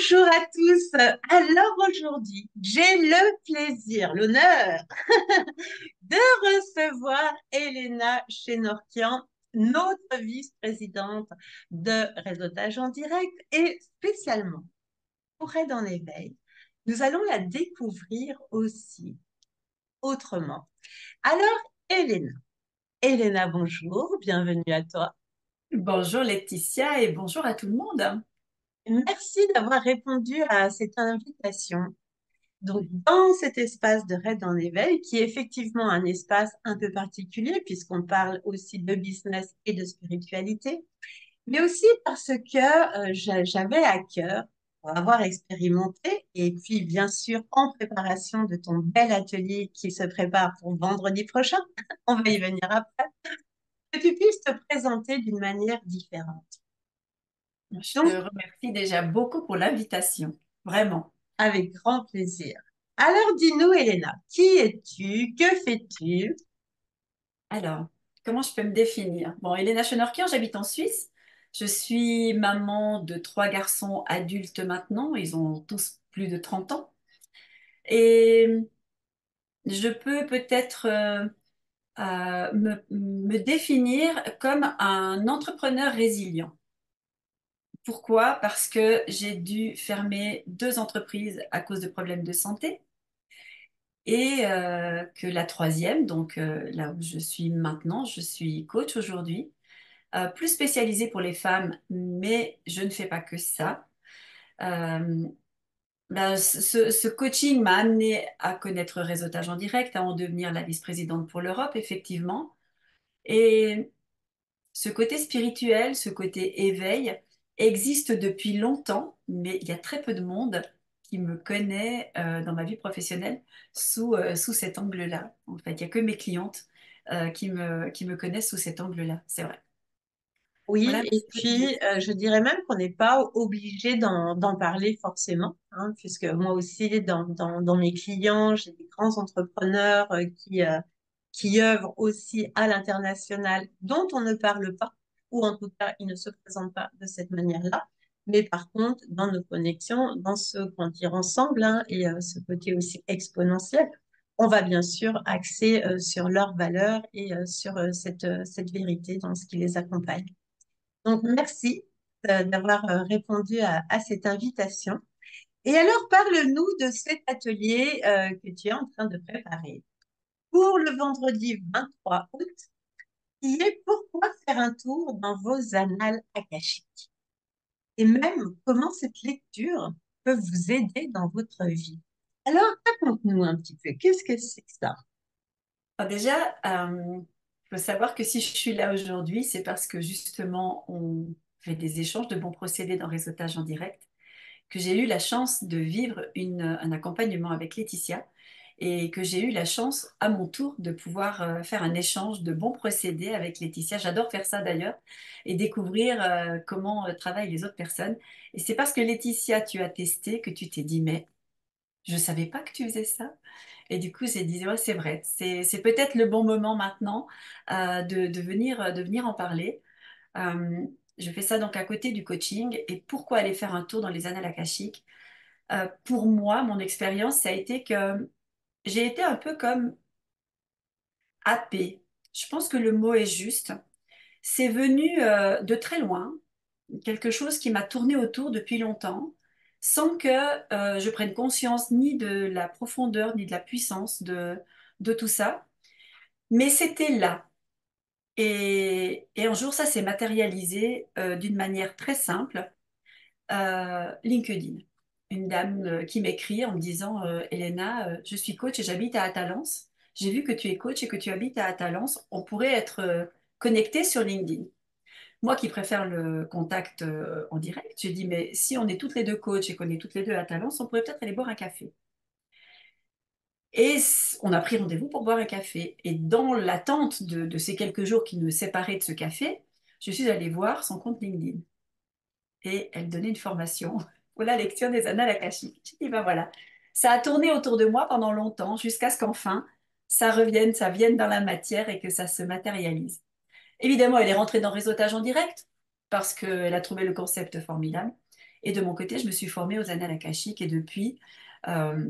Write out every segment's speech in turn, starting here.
Bonjour à tous. Alors aujourd'hui, j'ai le plaisir, l'honneur de recevoir Elena Chenorkian, notre vice-présidente de Réseautage en direct et spécialement pour Aide en éveil. Nous allons la découvrir aussi autrement. Alors, Elena, bonjour, bienvenue à toi. Bonjour Laetitia et bonjour à tout le monde. Merci d'avoir répondu à cette invitation. Donc, dans cet espace de Raid en éveil, qui est effectivement un espace un peu particulier, puisqu'on parle aussi de business et de spiritualité, mais aussi parce que j'avais à cœur, pour avoir expérimenté, et puis bien sûr en préparation de ton bel atelier qui se prépare pour vendredi prochain, on va y venir après, que tu puisses te présenter d'une manière différente. Je te Donc, remercie déjà beaucoup pour l'invitation, vraiment. avec grand plaisir. Alors, dis-nous, Elena, qui es-tu? Que fais-tu? Alors, comment je peux me définir? Bon, Elena Chenorkian, j'habite en Suisse. Je suis maman de trois garçons adultes maintenant. Ils ont tous plus de 30 ans. Et je peux peut-être me définir comme un entrepreneur résilient. Pourquoi? Parce que j'ai dû fermer deux entreprises à cause de problèmes de santé. Et que la troisième, donc là où je suis maintenant, je suis coach aujourd'hui, plus spécialisée pour les femmes, mais je ne fais pas que ça. Euh, ce coaching m'a amené à connaître Réseautage en direct, à en devenir la vice-présidente pour l'Europe, effectivement. Et ce côté spirituel, ce côté éveil existe depuis longtemps, mais il y a très peu de monde qui me connaît dans ma vie professionnelle sous cet angle-là. En fait, il n'y a que mes clientes qui me connaissent sous cet angle-là, c'est vrai. Voilà Oui, un et petit peu puis je dirais même qu'on n'est pas obligé d'en parler forcément, hein, puisque moi aussi, dans mes clients, j'ai des grands entrepreneurs qui œuvrent aussi à l'international, dont on ne parle pas, ou en tout cas, ils ne se présentent pas de cette manière-là. Mais par contre, dans nos connexions, dans ce qu'on tire ensemble, hein, et ce côté aussi exponentiel, on va bien sûr axer sur leurs valeurs et sur cette vérité dans ce qui les accompagne. Donc, merci d'avoir répondu à cette invitation. Et alors, parle-nous de cet atelier que tu es en train de préparer pour le vendredi 23 août, qui est pourquoi faire un tour dans vos annales akashiques. Et même comment cette lecture peut vous aider dans votre vie. Alors, raconte-nous un petit peu, qu'est-ce que c'est que ça? Alors déjà, il faut savoir que si je suis là aujourd'hui, c'est parce que justement, on fait des échanges de bons procédés dans Réseautage en direct, que j'ai eu la chance de vivre un accompagnement avec Laetitia et que j'ai eu la chance à mon tour de pouvoir faire un échange de bons procédés avec Laetitia. J'adore faire ça d'ailleurs et découvrir comment travaillent les autres personnes. Et c'est parce que Laetitia, tu as testé que tu t'es dit, mais je ne savais pas que tu faisais ça. Et du coup, j'ai dit, ouais, c'est vrai, c'est peut-être le bon moment maintenant de venir en parler. Euh, je fais ça donc à côté du coaching. Et pourquoi aller faire un tour dans les annales akashiques? Pour moi, mon expérience, ça a été que j'ai été un peu comme happée. Je pense que le mot est juste. C'est venu de très loin, quelque chose qui m'a tourné autour depuis longtemps, sans que je prenne conscience ni de la profondeur, ni de la puissance de tout ça. Mais c'était là. Et un jour, ça s'est matérialisé d'une manière très simple. LinkedIn. Une dame qui m'écrit en me disant Elena, je suis coach et j'habite à Atalance. J'ai vu que tu es coach et que tu habites à Atalance. On pourrait être connectés sur LinkedIn. Moi qui préfère le contact en direct, j'ai dit mais si on est toutes les deux coachs et qu'on est toutes les deux à Talence, on pourrait peut-être aller boire un café. Et on a pris rendez-vous pour boire un café. Et dans l'attente de ces quelques jours qui nous séparaient de ce café, je suis allée voir son compte LinkedIn. Et elle donnait une formation pour la lecture des annales akashiques. J'ai dit, ben voilà, ça a tourné autour de moi pendant longtemps, jusqu'à ce qu'enfin, ça revienne, ça vienne dans la matière et que ça se matérialise. Évidemment, elle est rentrée dans Réseautage en direct, parce qu'elle a trouvé le concept formidable. Et de mon côté, je me suis formée aux annales akashiques et depuis, euh,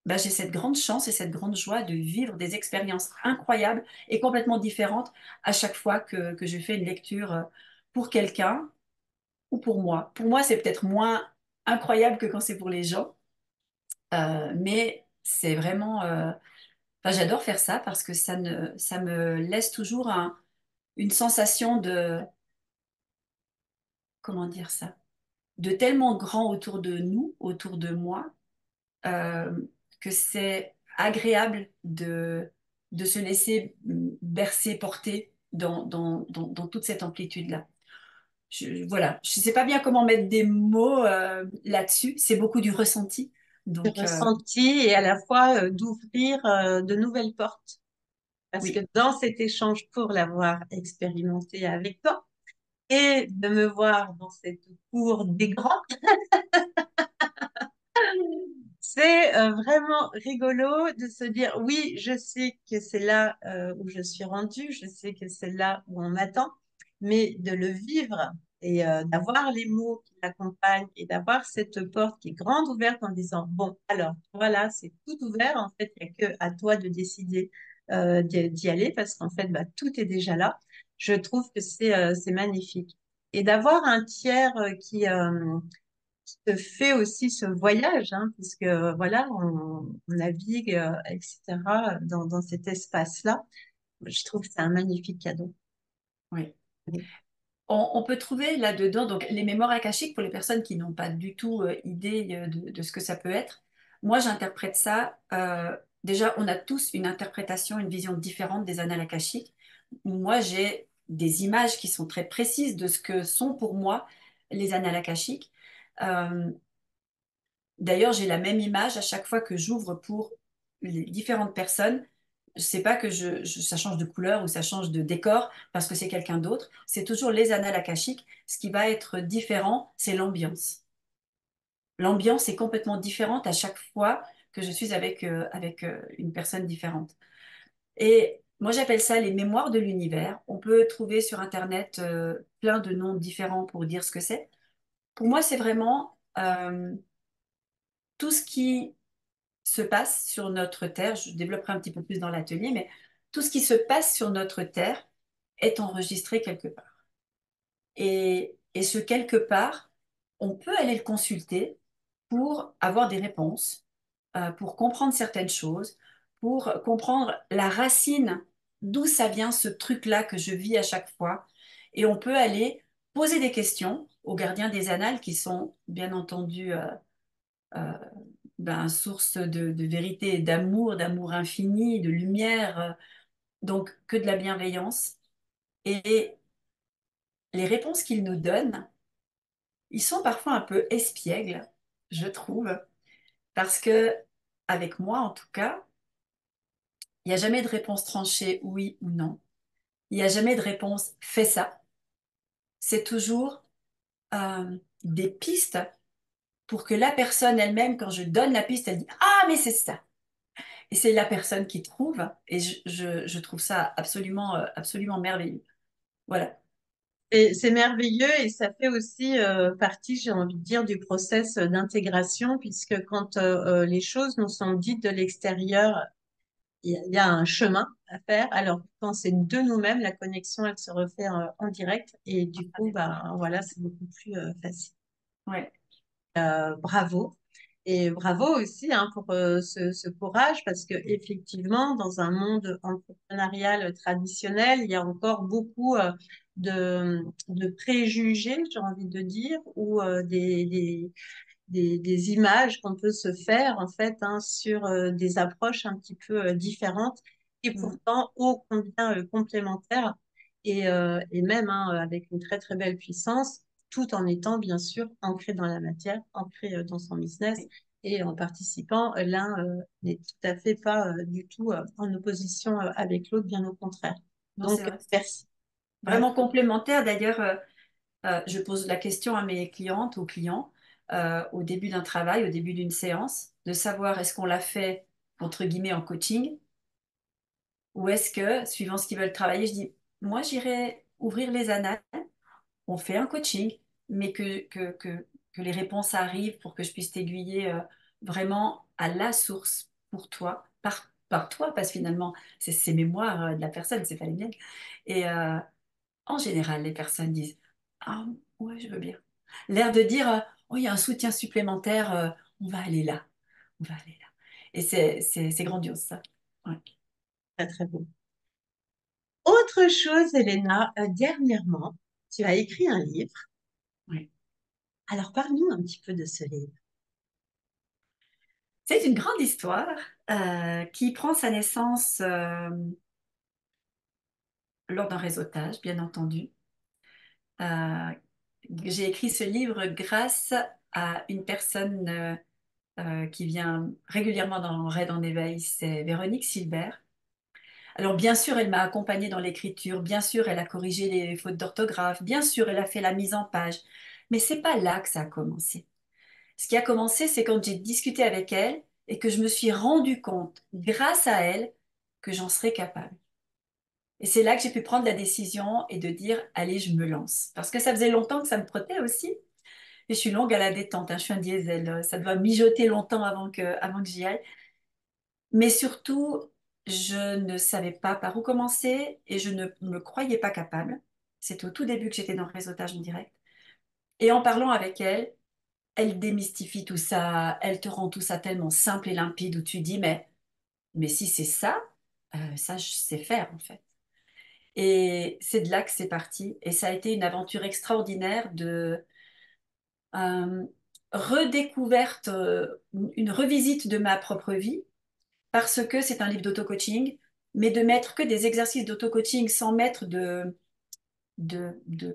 bah, j'ai cette grande chance et cette grande joie de vivre des expériences incroyables et complètement différentes à chaque fois que je fais une lecture pour quelqu'un ou pour moi. Pour moi, c'est peut-être moins incroyable que quand c'est pour les gens, mais c'est vraiment... enfin, j'adore faire ça parce que ça me laisse toujours une sensation de... Comment dire ça? De tellement grand autour de nous, autour de moi, euh, que c'est agréable de se laisser bercer, porter dans toute cette amplitude-là. Voilà, je ne sais pas bien comment mettre des mots là-dessus. C'est beaucoup du ressenti. Du Donc, ressenti et à la fois d'ouvrir de nouvelles portes. Parce que oui, dans cet échange, pour l'avoir expérimenté avec toi, et de me voir dans cette cour des grands, c'est vraiment rigolo de se dire, oui, je sais que c'est là où je suis rendue, je sais que c'est là où on m'attend, mais de le vivre et d'avoir les mots qui l'accompagnent et d'avoir cette porte qui est grande ouverte en disant, bon, alors, voilà, c'est tout ouvert, en fait, il n'y a que à toi de décider d'y aller parce qu'en fait, bah, tout est déjà là. Je trouve que c'est magnifique. Et d'avoir un tiers qui te fait aussi ce voyage, hein, puisque voilà, on navigue, etc., dans cet espace-là. Je trouve que c'est un magnifique cadeau. oui. Oui. On peut trouver là-dedans, donc les mémoires akashiques, pour les personnes qui n'ont pas du tout idée de ce que ça peut être, moi j'interprète ça, déjà on a tous une interprétation, une vision différente des annales akashiques. Moi j'ai des images qui sont très précises de ce que sont pour moi les annales akashiques. Euh, D'ailleurs, j'ai la même image à chaque fois que j'ouvre pour les différentes personnes. C'est pas que ça change de couleur ou ça change de décor parce que c'est quelqu'un d'autre. C'est toujours les annales akashiques. Ce qui va être différent, c'est l'ambiance. L'ambiance est complètement différente à chaque fois que je suis avec une personne différente. Et moi, j'appelle ça les mémoires de l'univers. On peut trouver sur Internet plein de noms différents pour dire ce que c'est. Pour moi, c'est vraiment tout ce qui se passe sur notre Terre, je développerai un petit peu plus dans l'atelier, mais tout ce qui se passe sur notre Terre est enregistré quelque part. Et ce quelque part, on peut aller le consulter pour avoir des réponses, pour comprendre certaines choses, pour comprendre la racine d'où ça vient ce truc-là que je vis à chaque fois. Et on peut aller poser des questions aux gardiens des annales qui sont bien entendu euh, source de vérité et d'amour, d'amour infini, de lumière, donc que de la bienveillance. Et les réponses qu'ils nous donnent, ils sont parfois un peu espiègles, je trouve, parce que, avec moi en tout cas, il n'y a jamais de réponse tranchée oui ou non. Il n'y a jamais de réponse fais ça. C'est toujours des pistes pour que la personne elle-même, quand je donne la piste, elle dit ah, mais c'est ça. Et c'est la personne qui trouve, et je trouve ça absolument, absolument merveilleux. Voilà. Et c'est merveilleux et ça fait aussi partie, j'ai envie de dire, du process d'intégration, puisque quand les choses nous sont dites de l'extérieur, il y a un chemin à faire. Alors, quand c'est de nous-mêmes, la connexion, elle se refait en direct et du coup, bah, voilà, c'est beaucoup plus facile. Ouais. Bravo. Et bravo aussi hein, pour ce courage parce que effectivement, dans un monde entrepreneurial traditionnel, il y a encore beaucoup de préjugés, j'ai envie de dire, ou des images qu'on peut se faire en fait hein, sur des approches un petit peu différentes et Mm. pourtant ô combien complémentaires et même hein, avec une très très belle puissance, tout en étant bien sûr ancré dans la matière, ancré dans son business Oui. et en participant. L'un n'est tout à fait pas du tout en opposition avec l'autre, bien au contraire. Non, c'est Donc vrai. merci. Ouais. Vraiment complémentaire. D'ailleurs, je pose la question à mes clientes, aux clients, au début d'un travail, au début d'une séance, de savoir est-ce qu'on l'a fait, entre guillemets, en coaching, ou est-ce que, suivant ce qu'ils veulent travailler, je dis, moi, j'irai ouvrir les annales, on fait un coaching, mais que les réponses arrivent pour que je puisse t'aiguiller vraiment à la source pour toi, par toi, parce que finalement, c'est ces mémoires de la personne, c'est pas les miennes. Et en général, les personnes disent, ah ouais, je veux bien. L'air de dire, oh, il y a un soutien supplémentaire, on va aller là, on va aller là. Et c'est grandiose, ça. Ouais, Très, très beau. Autre chose, Elena, dernièrement, tu as écrit un livre. ouais. Alors, parle-nous un petit peu de ce livre. C'est une grande histoire qui prend sa naissance lors d'un réseautage, bien entendu. Euh, j'ai écrit ce livre grâce à une personne qui vient régulièrement dans Raid en éveil, c'est Véronique Silbert. Alors bien sûr, elle m'a accompagnée dans l'écriture, bien sûr, elle a corrigé les fautes d'orthographe, bien sûr, elle a fait la mise en page, mais c'est pas là que ça a commencé. Ce qui a commencé, c'est quand j'ai discuté avec elle et que je me suis rendu compte, grâce à elle, que j'en serais capable. Et c'est là que j'ai pu prendre la décision et de dire, allez, je me lance. Parce que ça faisait longtemps que ça me trottait aussi. Et je suis longue à la détente, hein, je suis un diesel. Ça doit mijoter longtemps avant que j'y aille. Mais surtout, je ne savais pas par où commencer et je ne me croyais pas capable. C'est au tout début que j'étais dans le réseautage en direct. Et en parlant avec elle, elle démystifie tout ça, elle te rend tout ça tellement simple et limpide où tu dis, mais si c'est ça, ça je sais faire en fait. Et c'est de là que c'est parti. Et ça a été une aventure extraordinaire de euh, redécouverte, une revisite de ma propre vie, parce que c'est un livre d'auto-coaching, mais de mettre que des exercices d'auto-coaching sans mettre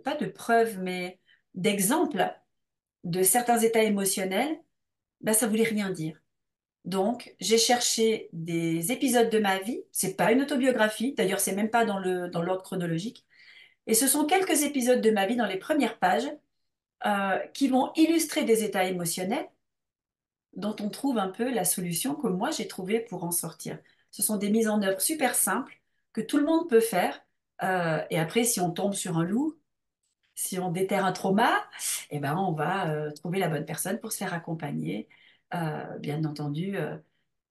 pas de preuves, mais d'exemples de certains états émotionnels, ben, ça voulait rien dire. Donc, j'ai cherché des épisodes de ma vie. C'est pas une autobiographie, d'ailleurs, c'est même pas dans l'ordre chronologique. Et ce sont quelques épisodes de ma vie dans les premières pages qui vont illustrer des états émotionnels dont on trouve un peu la solution que moi j'ai trouvée pour en sortir. Ce sont des mises en œuvre super simples que tout le monde peut faire. Et après, si on tombe sur un loup, si on déterre un trauma, eh ben, on va trouver la bonne personne pour se faire accompagner. Bien entendu,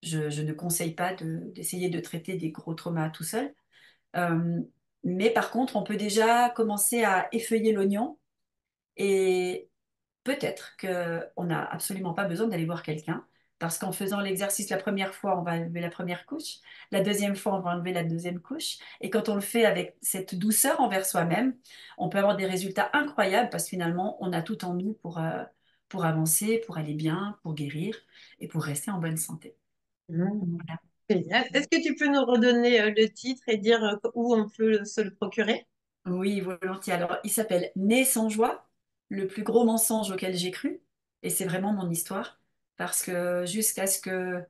je ne conseille pas d'essayer de traiter des gros traumas tout seul. Euh, mais par contre, on peut déjà commencer à effeuiller l'oignon et peut-être qu'on n'a absolument pas besoin d'aller voir quelqu'un, parce qu'en faisant l'exercice la première fois, on va enlever la première couche, la deuxième fois, on va enlever la deuxième couche, et quand on le fait avec cette douceur envers soi-même, on peut avoir des résultats incroyables, parce que finalement, on a tout en nous pour avancer, pour aller bien, pour guérir, et pour rester en bonne santé. Mmh. Voilà. Génial. Est-ce que tu peux nous redonner le titre et dire où on peut se le procurer? Oui, volontiers. Alors, il s'appelle Né sans joie, le plus gros mensonge auquel j'ai cru. Et c'est vraiment mon histoire. Parce que jusqu'à ce que,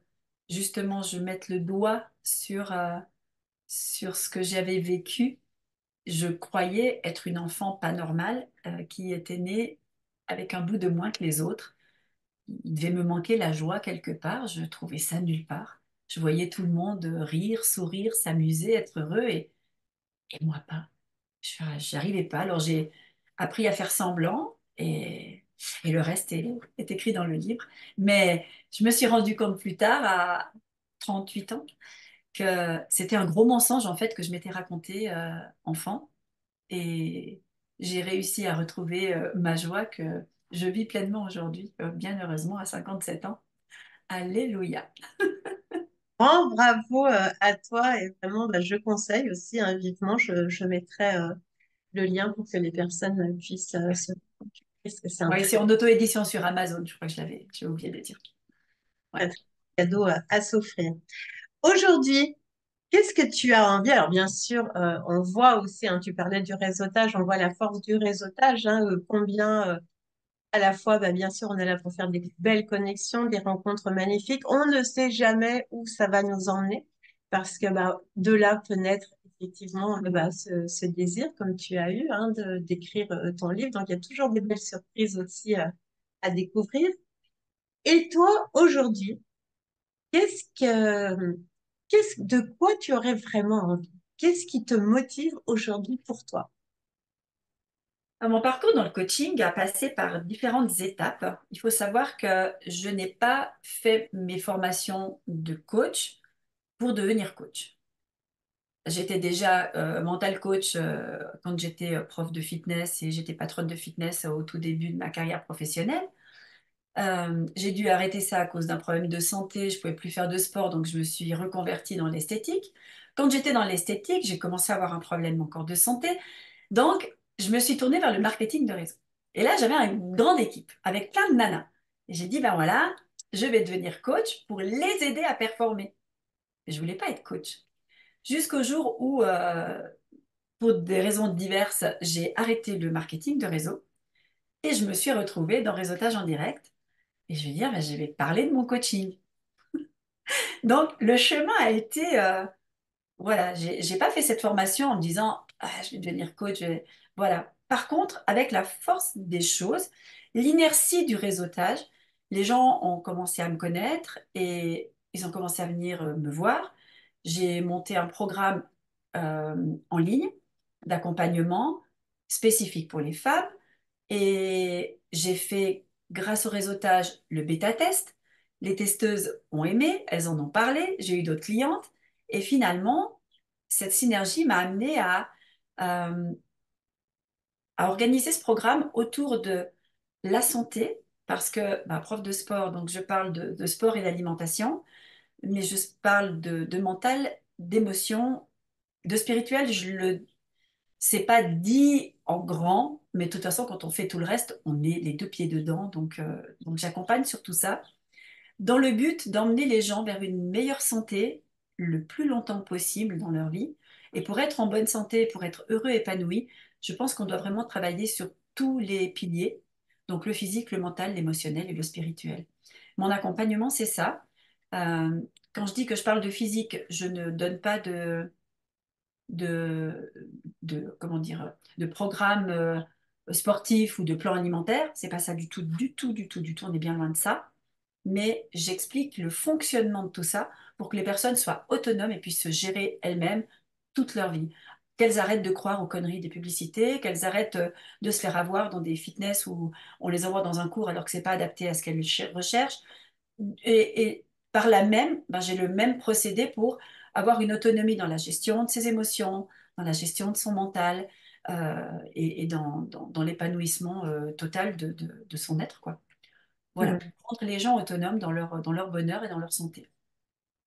justement, je mette le doigt sur ce que j'avais vécu, je croyais être une enfant pas normale, qui était née avec un bout de moins que les autres. Il devait me manquer la joie quelque part. Je trouvais ça nulle part. Je voyais tout le monde rire, sourire, s'amuser, être heureux et moi pas. J'y arrivais pas. Alors j'ai appris à faire semblant et le reste est écrit dans le livre. Mais je me suis rendu compte plus tard, à 38 ans, que c'était un gros mensonge en fait que je m'étais raconté enfant. Et j'ai réussi à retrouver ma joie que je vis pleinement aujourd'hui, bien heureusement à 57 ans. Alléluia. Grand bravo à toi et vraiment, bah, je conseille aussi hein, vivement, je mettrai le lien pour que les personnes puissent se procurer, parce que c'est un Oui, très, c'est en auto-édition sur Amazon, je crois que j'ai oublié de dire. Ouais. très, très cadeau à s'offrir. Aujourd'hui, qu'est-ce que tu as envie? Alors bien sûr, on voit aussi, hein, tu parlais du réseautage, on voit la force du réseautage, hein, combien à la fois, bah, bien sûr, on est là pour faire des belles connexions, des rencontres magnifiques. On ne sait jamais où ça va nous emmener parce que bah, de là peut naître effectivement bah, ce désir, comme tu as eu, hein, d'écrire ton livre. Donc, il y a toujours des belles surprises aussi à découvrir. Et toi, aujourd'hui, qu'est-ce de quoi tu aurais vraiment envie? Qu'est-ce qui te motive aujourd'hui pour toi? Mon parcours dans le coaching a passé par différentes étapes. Il faut savoir que je n'ai pas fait mes formations de coach pour devenir coach. J'étais déjà mental coach quand j'étais prof de fitness et j'étais patronne de fitness au tout début de ma carrière professionnelle. J'ai dû arrêter ça à cause d'un problème de santé. Je pouvais plus faire de sport, donc je me suis reconvertie dans l'esthétique. Quand j'étais dans l'esthétique, j'ai commencé à avoir un problème encore de santé. Donc, je me suis tournée vers le marketing de réseau. Et là, j'avais une grande équipe avec plein de nanas. Et j'ai dit, ben voilà, je vais devenir coach pour les aider à performer. Mais je voulais pas être coach. Jusqu'au jour où, pour des raisons diverses, j'ai arrêté le marketing de réseau et je me suis retrouvée dans réseautage en direct. Et je vais dire, ben, je vais parler de mon coaching. Donc, le chemin a été, voilà, j'ai pas fait cette formation en me disant, ah, je vais devenir coach. Voilà. Par contre, avec la force des choses, l'inertie du réseautage, les gens ont commencé à me connaître et ils ont commencé à venir me voir. J'ai monté un programme euh, en ligne d'accompagnement spécifique pour les femmes et j'ai fait, grâce au réseautage, le bêta-test. Les testeuses ont aimé, elles en ont parlé, j'ai eu d'autres clientes. Et finalement, cette synergie m'a amenée euh, à organiser ce programme autour de la santé, parce que bah, prof de sport, donc je parle de sport et d'alimentation, mais je parle de mental, d'émotion, de spirituel. C'est pas dit en grand, mais de toute façon, quand on fait tout le reste, on est les deux pieds dedans. Donc j'accompagne sur tout ça dans le but d'emmener les gens vers une meilleure santé le plus longtemps possible dans leur vie. Et pour être en bonne santé, pour être heureux, épanoui, je pense qu'on doit vraiment travailler sur tous les piliers, donc le physique, le mental, l'émotionnel et le spirituel. Mon accompagnement, c'est ça. Euh, Quand je dis que je parle de physique, je ne donne pas de, comment dire, de programme sportif ou de plan alimentaire. C'est pas ça du tout, du tout, du tout, du tout. On est bien loin de ça, mais j'explique le fonctionnement de tout ça pour que les personnes soient autonomes et puissent se gérer elles-mêmes toute leur vie. Qu'elles arrêtent de croire aux conneries des publicités, qu'elles arrêtent de se faire avoir dans des fitness où on les envoie dans un cours alors que c'est pas adapté à ce qu'elles recherchent. Et par là même, ben, j'ai le même procédé pour avoir une autonomie dans la gestion de ses émotions, dans la gestion de son mental et dans l'épanouissement total de son être, quoi. Voilà, Mhm. rendre les gens autonomes dans leur bonheur et dans leur santé.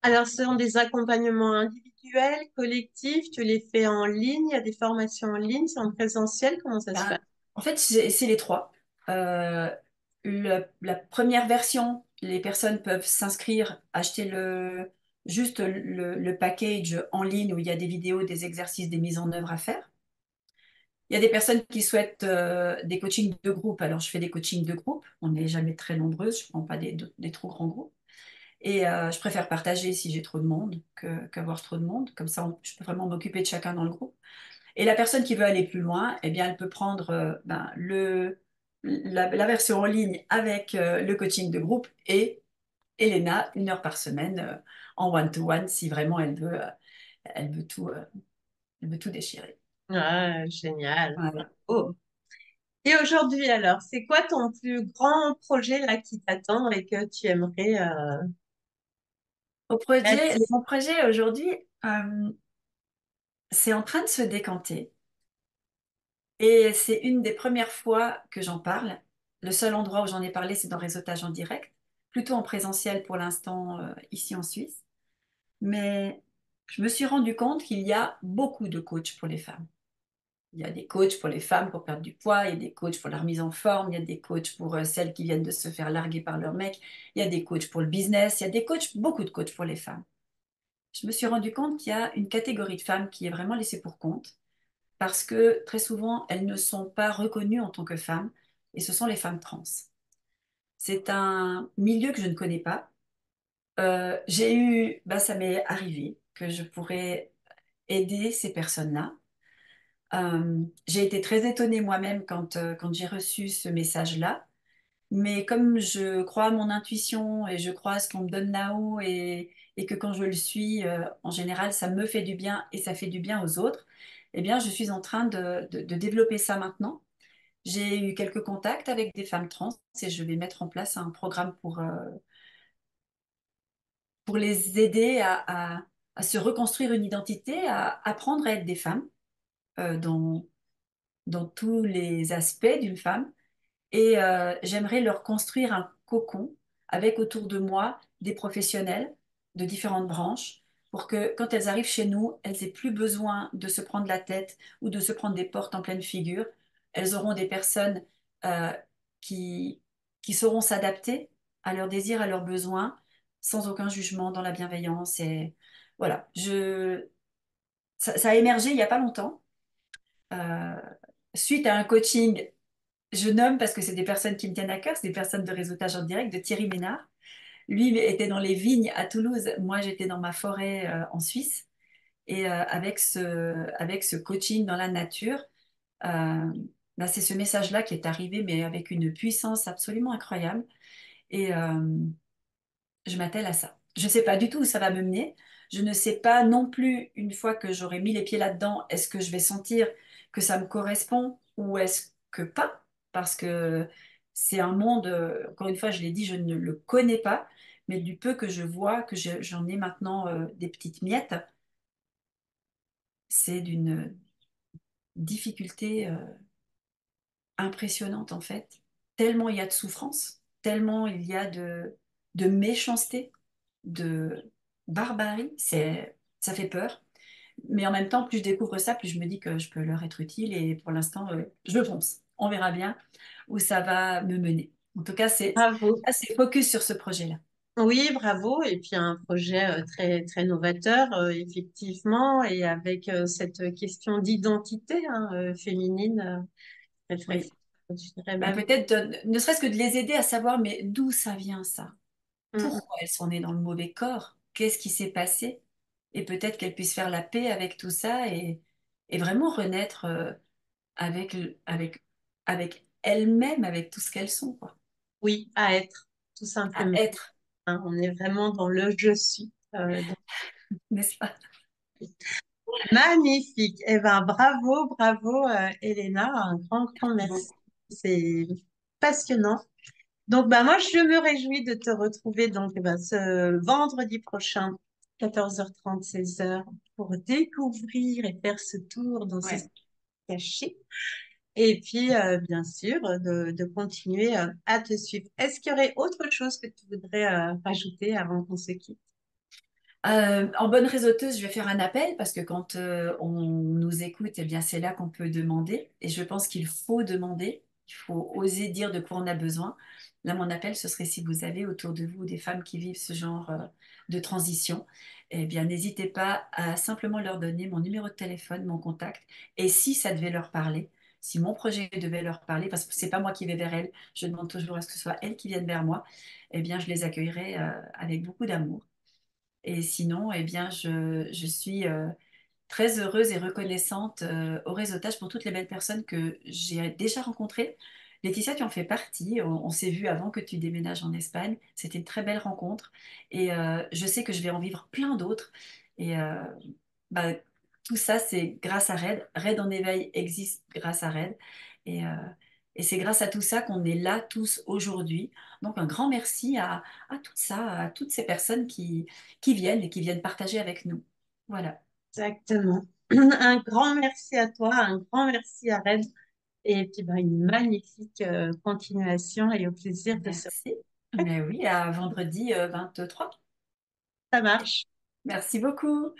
Alors, ce sont des accompagnements individuels, collectifs, tu les fais en ligne, il y a des formations en ligne, c'est en présentiel, comment ça se Ben, fait? en fait, c'est les trois. Euh, la première version, les personnes peuvent s'inscrire, acheter juste le package en ligne où il y a des vidéos, des exercices, des mises en œuvre à faire. Il y a des personnes qui souhaitent des coachings de groupe. Alors, je fais des coachings de groupe. On n'est jamais très nombreuses. Je ne prends pas des trop grands groupes. Et je préfère partager si j'ai trop de monde qu'avoir trop de monde. Comme ça, je peux vraiment m'occuper de chacun dans le groupe. Et la personne qui veut aller plus loin, eh bien, elle peut prendre ben, la version en ligne avec le coaching de groupe et Elena, 1 heure par semaine en one-to-one si vraiment elle veut elle veut tout déchirer. Ah, génial. Voilà. Oh. Et aujourd'hui, alors, c'est quoi ton plus grand projet là qui t'attend et que tu aimerais réaliser? Mon projet aujourd'hui, c'est en train de se décanter. Et c'est une des premières fois que j'en parle. Le seul endroit où j'en ai parlé, c'est dans Réseautage en direct, plutôt en présentiel pour l'instant ici en Suisse. Mais je me suis rendu compte qu'il y a beaucoup de coachs pour les femmes. Il y a des coachs pour les femmes pour perdre du poids, il y a des coachs pour la remise en forme, il y a des coachs pour celles qui viennent de se faire larguer par leur mec, il y a des coachs pour le business, il y a des coachs, beaucoup de coachs pour les femmes. Je me suis rendu compte qu'il y a une catégorie de femmes qui est vraiment laissée pour compte parce que très souvent, elles ne sont pas reconnues en tant que femmes et ce sont les femmes trans. C'est un milieu que je ne connais pas. Ça m'est arrivé que je pourrais aider ces personnes-là. J'ai été très étonnée moi-même quand j'ai reçu ce message-là. Mais comme je crois à mon intuition et je crois à ce qu'on me donne là-haut et que quand je le suis, en général, ça me fait du bien et ça fait du bien aux autres, eh bien, je suis en train de développer ça maintenant. J'ai eu quelques contacts avec des femmes trans et je vais mettre en place un programme pour les aider à se reconstruire une identité, à apprendre à être des femmes dans tous les aspects d'une femme. Et j'aimerais leur construire un cocon avec autour de moi des professionnels de différentes branches pour que quand elles arrivent chez nous, elles aient plus besoin de se prendre la tête ou de se prendre des portes en pleine figure. Elles auront des personnes euh, qui, qui sauront s'adapter à leurs désirs, à leurs besoins, sans aucun jugement, dans la bienveillance. Et voilà, ça a émergé il n'y a pas longtemps, euh, suite à un coaching. Je nomme parce que c'est des personnes qui me tiennent à cœur, c'est des personnes de réseautage en direct, de Thierry Ménard. Lui était dans les vignes à Toulouse, moi j'étais dans ma forêt en Suisse. Et avec ce coaching dans la nature, euh, bah, c'est ce message-là qui est arrivé, mais avec une puissance absolument incroyable. Et je m'attelle à ça. Je ne sais pas du tout où ça va me mener. Je ne sais pas non plus, une fois que j'aurai mis les pieds là-dedans, est-ce que je vais sentir que ça me correspond ou est-ce que pas? Parce que c'est un monde, encore une fois, je l'ai dit, je ne le connais pas, mais du peu que je vois, que j'en ai maintenant des petites miettes, c'est d'une difficulté impressionnante en fait. Tellement il y a de souffrance, tellement il y a de méchanceté, de barbarie, ça fait peur. Mais en même temps, plus je découvre ça, plus je me dis que je peux leur être utile et pour l'instant, je fonce. On verra bien où ça va me mener. En tout cas, c'est Bravo. assez focus sur ce projet-là. Oui, bravo. Et puis un projet très, très novateur, effectivement, et avec cette question d'identité féminine, très, très Oui. forte. Je dirais Bah, même. peut-être, ne serait-ce que de les aider à savoir, mais d'où ça vient ça? Mm, Pourquoi elles sont nées dans le mauvais corps, qu'est-ce qui s'est passé, et peut-être qu'elles puissent faire la paix avec tout ça et vraiment renaître avec elles-mêmes, avec tout ce qu'elles sont, quoi, oui, à être, tout à simplement. être, On est vraiment dans le je suis. n'est-ce pas? Magnifique. Eh ben, bravo, bravo, Elena. Un grand, grand Bon, merci. C'est passionnant. Donc, bah, moi, je me réjouis de te retrouver donc, eh ben, ce vendredi prochain, 14h30, 16h, pour découvrir et faire ce tour dans ces ouais. espaces cachés. Et puis, bien sûr, de continuer à te suivre. Est-ce qu'il y aurait autre chose que tu voudrais rajouter avant qu'on se quitte? En bonne réseauteuse, je vais faire un appel parce que quand on nous écoute, eh bien, c'est là qu'on peut demander. Et je pense qu'il faut demander, il faut oser dire de quoi on a besoin. Là, mon appel, ce serait si vous avez autour de vous des femmes qui vivent ce genre de transition, eh bien, n'hésitez pas à simplement leur donner mon numéro de téléphone, mon contact. Et si ça devait leur parler, si mon projet devait leur parler, parce que c'est pas moi qui vais vers elles, je demande toujours à ce que ce soit elles qui viennent vers moi, eh bien, je les accueillerai avec beaucoup d'amour. Et sinon, eh bien, je suis très heureuse et reconnaissante au réseautage pour toutes les belles personnes que j'ai déjà rencontrées. Laetitia, tu en fais partie. On s'est vu avant que tu déménages en Espagne. C'était une très belle rencontre. Et je sais que je vais en vivre plein d'autres. Et bah, tout ça, c'est grâce à RAID. RAID en éveil existe grâce à RAID. Et, euh, et c'est grâce à tout ça qu'on est là tous aujourd'hui. Donc un grand merci à tout ça, à toutes ces personnes qui viennent et qui viennent partager avec nous. Voilà. Exactement. Un grand merci à toi, un grand merci à Red. Et puis, bah, une magnifique continuation et au plaisir de se Merci. retrouver. Mais oui, à vendredi 23. Ça marche. Merci beaucoup.